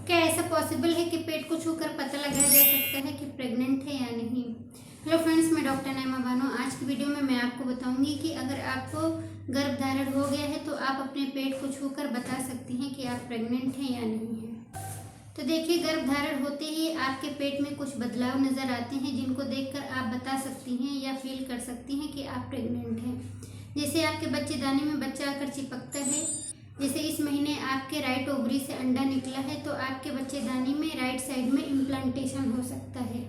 क्या ऐसा पॉसिबल है कि पेट को छूकर पता लगाया जा सकता है कि प्रेग्नेंट है या नहीं? हेलो फ्रेंड्स, मैं डॉक्टर नईमा बानो। आज की वीडियो में मैं आपको बताऊंगी कि अगर आपको गर्भधारण हो गया है तो आप अपने पेट को छूकर बता सकती हैं कि आप प्रेग्नेंट हैं या नहीं हैं। तो देखिए, गर्भधारण होते ही आपके पेट में कुछ बदलाव नज़र आते हैं जिनको देखकर आप बता सकती हैं या फील कर सकती हैं कि आप प्रेग्नेंट हैं। जैसे आपके बच्चेदानी में बच्चा आकर चिपकता है। जैसे इस महीने आपके राइट ओवरी से अंडा निकला है तो आपके बच्चेदानी में राइट साइड में इम्प्लांटेशन हो सकता है।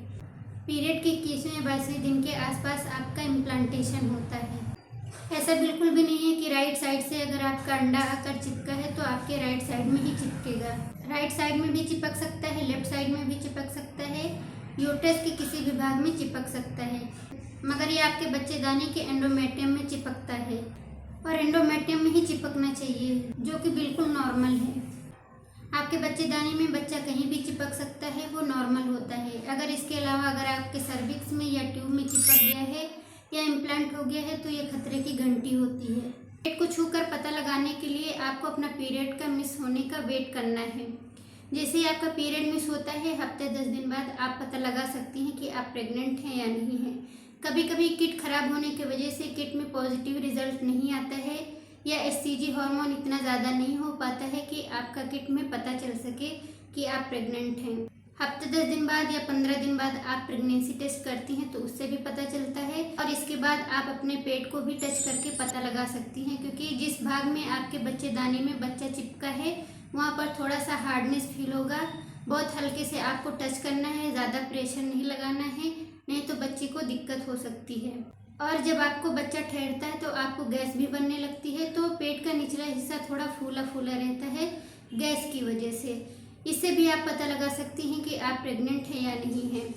पीरियड के 21वें या 22वें दिन के आसपास आपका इम्प्लांटेशन होता है। ऐसा बिल्कुल भी नहीं है कि राइट साइड से अगर आपका अंडा आकर चिपका है तो आपके राइट साइड में ही चिपकेगा। राइट साइड में भी चिपक सकता है, लेफ्ट साइड में भी चिपक सकता है, यूट्रस के किसी विभाग में चिपक सकता है, मगर ये आपके बच्चेदानी के एंडोमेट्रियम में चिपकता है और एंडोमेट्रियम में ही चिपकना चाहिए, जो कि बिल्कुल नॉर्मल है। आपके बच्चेदानी में बच्चा कहीं भी चिपक सकता है, वो नॉर्मल होता है। अगर इसके अलावा अगर आपके सर्विक्स में या ट्यूब में चिपक गया है या इम्प्लांट हो गया है तो ये खतरे की घंटी होती है। पेट को छूकर पता लगाने के लिए आपको अपना पीरियड का मिस होने का वेट करना है। जैसे ही आपका पीरियड मिस होता है, हफ्ते 10 दिन बाद आप पता लगा सकती हैं कि आप प्रेग्नेंट हैं या नहीं हैं। कभी कभी किट खराब होने की वजह से किट में पॉजिटिव रिजल्ट नहीं आता है या एचसीजी हार्मोन इतना ज़्यादा नहीं हो पाता है कि आपका किट में पता चल सके कि आप प्रेग्नेंट हैं। हफ्ते 10 दिन बाद या 15 दिन बाद आप प्रेगनेंसी टेस्ट करती हैं तो उससे भी पता चलता है। और इसके बाद आप अपने पेट को भी टच करके पता लगा सकती हैं, क्योंकि जिस भाग में आपके बच्चेदानी में बच्चा चिपका है वहाँ पर थोड़ा सा हार्डनेस फील होगा। बहुत हल्के से आपको टच करना है, ज़्यादा प्रेशर नहीं लगाना है, नहीं तो बच्चे को दिक्कत हो सकती है। और जब आपको बच्चा ठहरता है तो आपको गैस भी बनने लगती है, तो पेट का निचला हिस्सा थोड़ा फूला फूला रहता है गैस की वजह से। इससे भी आप पता लगा सकती हैं कि आप प्रेग्नेंट हैं या नहीं हैं।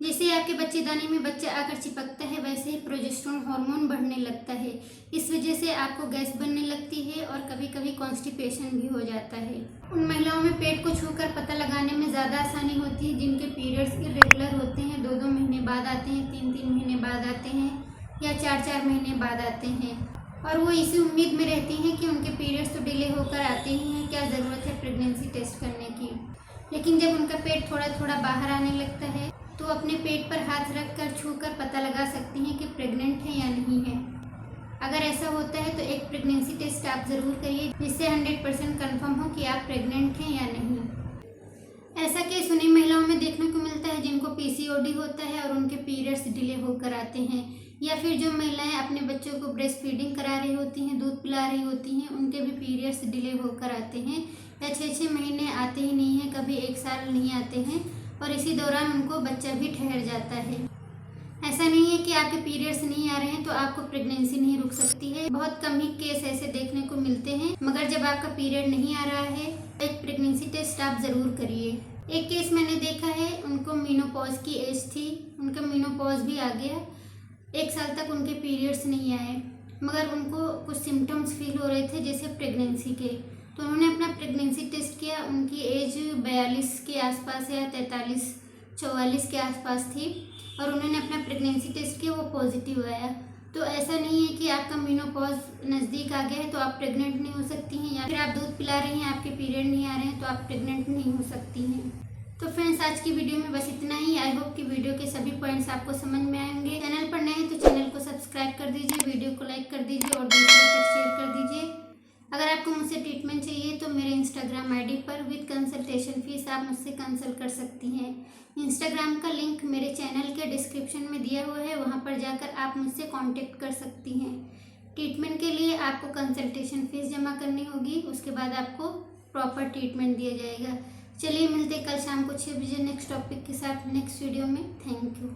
जैसे आपके बच्चेदानी में बच्चा आकर चिपकता है वैसे ही प्रोजेस्टेरोन हार्मोन बढ़ने लगता है। इस वजह से आपको गैस बनने लगती है और कभी कभी कॉन्स्टिपेशन भी हो जाता है। उन महिलाओं में पेट को छूकर पता लगाने में ज़्यादा आसानी होती है जिनके पीरियड्स इरेगुलर होते हैं, 2-2 महीने बाद आते हैं, 3-3 महीने बाद आते हैं या 4-4 महीने बाद आते हैं, और वो इसी उम्मीद में रहती हैं कि उनके पीरियड्स तो डिले होकर आते ही हैं, क्या ज़रूरत है प्रेगनेंसी टेस्ट करने की। लेकिन जब उनका पेट थोड़ा थोड़ा बाहर आने लगता है तो अपने पेट पर हाथ रख कर छू कर पता लगा सकती हैं कि प्रेग्नेंट हैं या नहीं हैं। अगर ऐसा होता है तो एक प्रेगनेंसी टेस्ट आप ज़रूर करिए, जिससे 100% कन्फर्म हो कि आप प्रेग्नेंट हैं या नहीं। ऐसा केस उन्हीं महिलाओं में देखने को मिलता है जिनको पीसीओडी होता है और उनके पीरियड्स डिले होकर आते हैं, या फिर जो महिलाएं अपने बच्चों को ब्रेस्ट फीडिंग करा रही होती हैं, दूध पिला रही होती हैं, उनके भी पीरियड्स डिले होकर आते हैं या 6-6 महीने आते ही नहीं हैं, कभी 1 साल नहीं आते हैं, और इसी दौरान उनको बच्चा भी ठहर जाता है। ऐसा नहीं है कि आपके पीरियड्स नहीं आ रहे हैं तो आपको प्रेगनेंसी नहीं रुक सकती है। बहुत कम ही केस ऐसे देखने को मिलते हैं, मगर जब आपका पीरियड नहीं आ रहा है तो एक प्रेगनेंसी टेस्ट आप ज़रूर करिए। एक केस मैंने देखा है, उनको मीनोपॉज की एज थी, उनका मीनोपॉज भी आ गया, 1 साल तक उनके पीरियड्स नहीं आए, मगर उनको कुछ सिम्टम्स फील हो रहे थे जैसे प्रेगनेंसी के, तो उन्होंने अपना प्रेगनेंसी टेस्ट किया। उनकी एज 42 के आसपास या 43-44 के आसपास थी और उन्होंने अपना प्रेगनेंसी टेस्ट किया, वो पॉजिटिव आया। तो ऐसा नहीं है कि आपका मीनोपॉज नज़दीक आ गया है तो आप प्रेग्नेंट नहीं हो सकती हैं, या फिर आप दूध पिला रही हैं, आपके पीरियड नहीं आ रहे हैं तो आप प्रेग्नेंट नहीं हो सकती हैं। तो फ्रेंड्स, आज की वीडियो में बस इतना ही। आई होप कि वीडियो के सभी पॉइंट्स आपको समझ में आएंगे। चैनल पर नए हैं तो चैनल को सब्सक्राइब कर दीजिए, वीडियो को लाइक कर दीजिए और दूसरों तक शेयर कर दीजिए। अगर आपको मुझसे ट्रीटमेंट चाहिए तो मेरे इंस्टाग्राम आईडी पर विद कंसल्टेशन फीस आप मुझसे कंसल्ट कर सकती हैं। इंस्टाग्राम का लिंक मेरे चैनल के डिस्क्रिप्शन में दिया हुआ है, वहां पर जाकर आप मुझसे कांटेक्ट कर सकती हैं। ट्रीटमेंट के लिए आपको कंसल्टेशन फीस जमा करनी होगी, उसके बाद आपको प्रॉपर ट्रीटमेंट दिया जाएगा। चलिए, मिलते कल शाम को 6 बजे नेक्स्ट टॉपिक के साथ नेक्स्ट वीडियो में। Thank you.